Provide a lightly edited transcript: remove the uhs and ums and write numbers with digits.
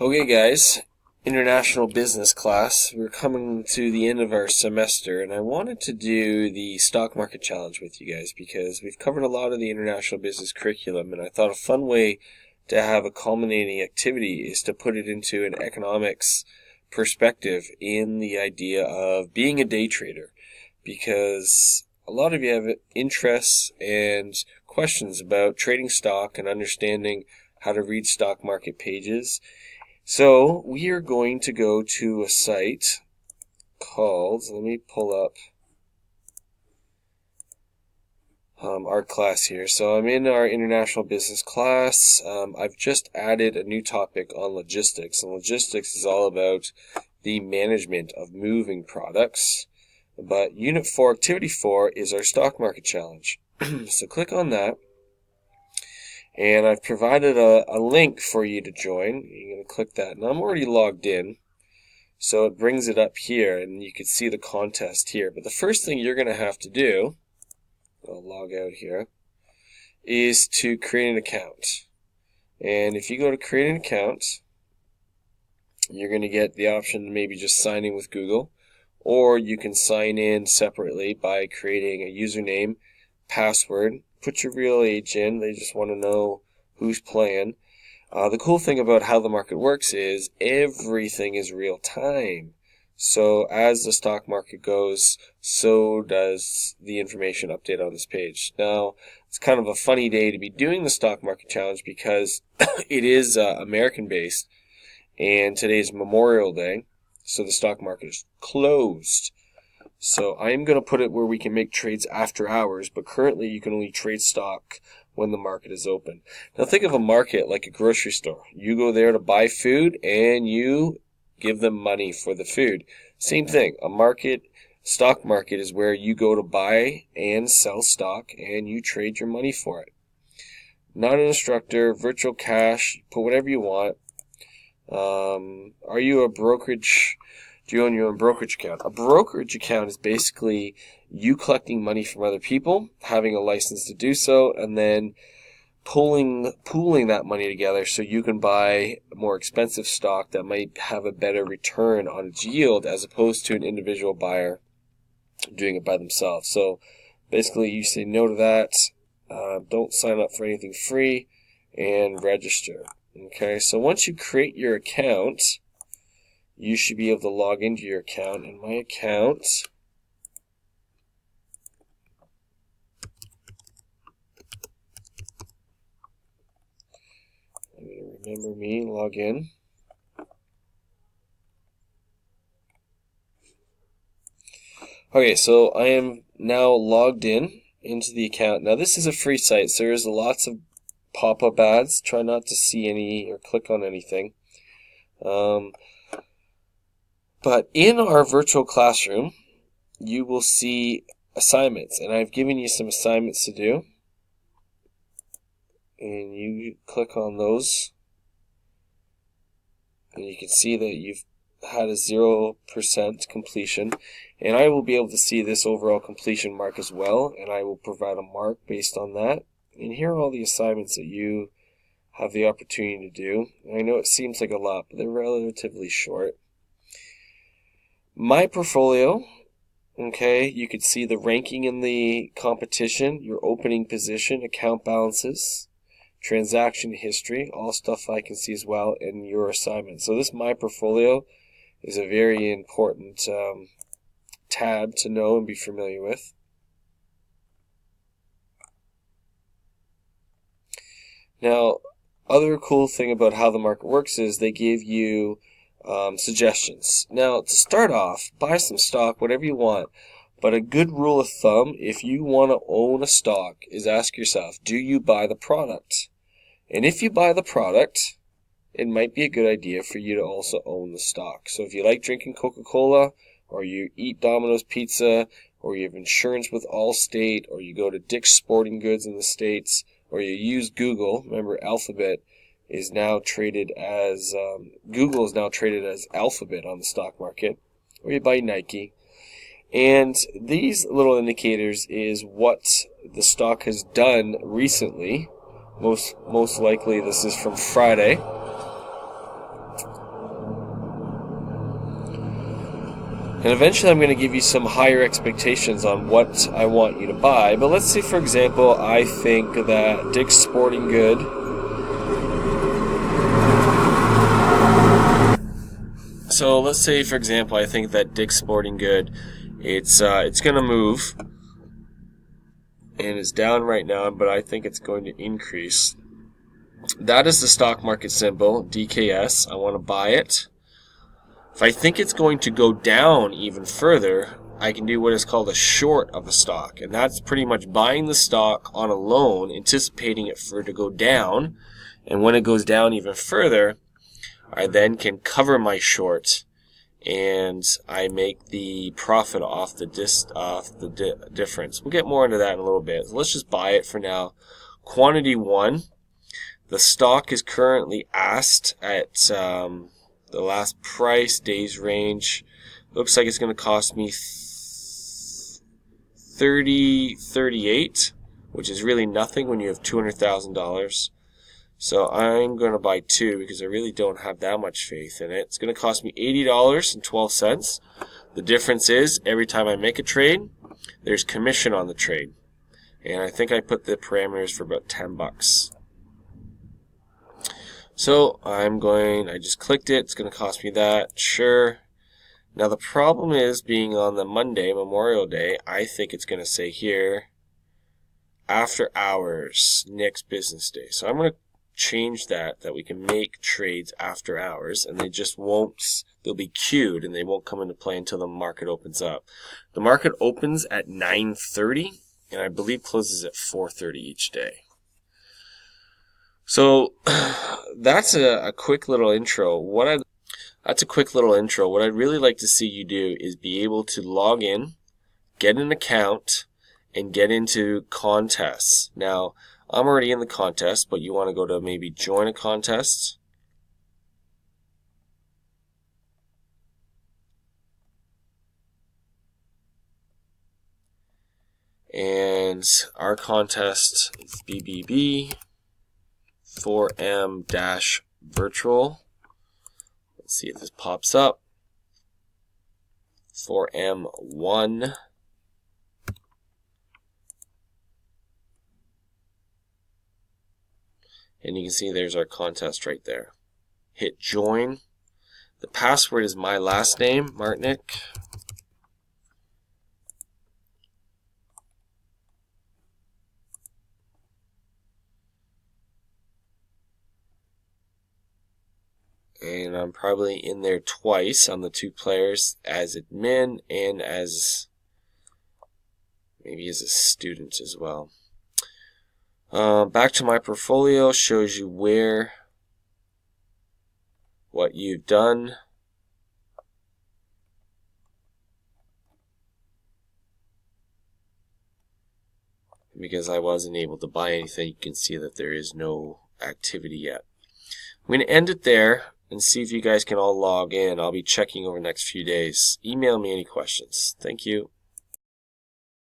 Okay guys, international business class. We're coming to the end of our semester and I wanted to do the stock market challenge with you guys because we've covered a lot of the international business curriculum and I thought a fun way to have a culminating activity is to put it into an economics perspective in the idea of being a day trader, because a lot of you have interests and questions about trading stock and understanding how to read stock market pages. So we are going to go to a site called, let me pull up our class here. So I'm in our international business class. I've just added a new topic on logistics, and logistics is all about the management of moving products. But Unit 4, Activity 4 is our stock market challenge. So click on that. And I've provided a link for you to join. You're going to click that. And I'm already logged in. So it brings it up here, and you can see the contest here. But the first thing you're going to have to do, I'll log out here, is to create an account. And if you go to create an account, you're going to get the option to maybe just sign in with Google. Or you can sign in separately by creating a username, password. Put your real age in. They just want to know who's playing. The cool thing about how the market works is everything is real time. So as the stock market goes, so does the information update on this page. Now, it's kind of a funny day to be doing the stock market challenge because it is American based and today's Memorial Day, so the stock market is closed. So I am going to put it where we can make trades after hours, but currently you can only trade stock when the market is open. Now think of a market like a grocery store. You go there to buy food and you give them money for the food. Same thing. A market, stock market, is where you go to buy and sell stock and you trade your money for it. Not an instructor, virtual cash, put whatever you want. Are you a brokerage? Do you own your own brokerage account? A brokerage account is basically you collecting money from other people, having a license to do so, and then pooling that money together so you can buy more expensive stock that might have a better return on its yield as opposed to an individual buyer doing it by themselves. So basically you say no to that, don't sign up for anything free, and register. Okay, so once you create your account, you should be able to log into your account. And my account, I'm going to remember me, log in. Okay, so I am now logged into the account. Now this is a free site, so there's lots of pop-up ads. Try not to see any or click on anything. But in our virtual classroom, you will see assignments, and I've given you some assignments to do. And you click on those, and you can see that you've had a 0% completion. And I will be able to see this overall completion mark as well, and I will provide a mark based on that. And here are all the assignments that you have the opportunity to do. And I know it seems like a lot, but they're relatively short. My portfolio, okay, you could see the ranking in the competition, your opening position, account balances, transaction history, all stuff I can see as well, and your assignment. So this My Portfolio is a very important tab to know and be familiar with. Now, other cool thing about how the market works is they give you suggestions. Now, to start off, buy some stock, whatever you want. But a good rule of thumb, if you want to own a stock, is ask yourself, do you buy the product? And if you buy the product, it might be a good idea for you to also own the stock. So if you like drinking Coca-Cola, or you eat Domino's Pizza, or you have insurance with Allstate, or you go to Dick's Sporting Goods in the States, or you use Google, remember Alphabet is now traded as, Google is now traded as Alphabet on the stock market, or you buy Nike. And these little indicators is what the stock has done recently. Most likely this is from Friday. And eventually I'm going to give you some higher expectations on what I want you to buy. But let's say, for example, I think that Dick's Sporting Good So let's say, for example, I think that Dick's Sporting Good, it's going to move, and it's down right now, but I think it's going to increase. That is the stock market symbol, DKS. I want to buy it. If I think it's going to go down even further, I can do what is called a short of a stock, and that's pretty much buying the stock on a loan, anticipating it for it to go down, and when it goes down even further, I then can cover my short, and I make the profit off the difference. We'll get more into that in a little bit. So let's just buy it for now. Quantity 1. The stock is currently asked at the last price, days range. Looks like it's going to cost me $30.38, which is really nothing when you have $200,000. So I'm going to buy 2 because I really don't have that much faith in it. It's going to cost me $80.12. The difference is every time I make a trade, there's commission on the trade. And I think I put the parameters for about $10. So I just clicked it. It's going to cost me that. Sure. Now the problem is being on the Monday, Memorial Day, I think it's going to say here, after hours, next business day. So I'm going to change that we can make trades after hours, and they'll be queued and they won't come into play until the market opens up. The market opens at 9:30 and I believe closes at 4:30 each day. So that's a quick little intro. What I'd really like to see you do is be able to log in, get an account, and get into contests. Now, I'm already in the contest, but you want to go to maybe join a contest. And our contest is BBB4M-virtual. Let's see if this pops up. 4M1. And you can see there's our contest right there. Hit join. The password is my last name, Martinick. And I'm probably in there twice on the 2 players, as admin and as maybe as a student as well. Back to my portfolio, shows you what you've done. Because I wasn't able to buy anything, you can see that there is no activity yet. I'm going to end it there and see if you guys can all log in. I'll be checking over the next few days. Email me any questions. Thank you.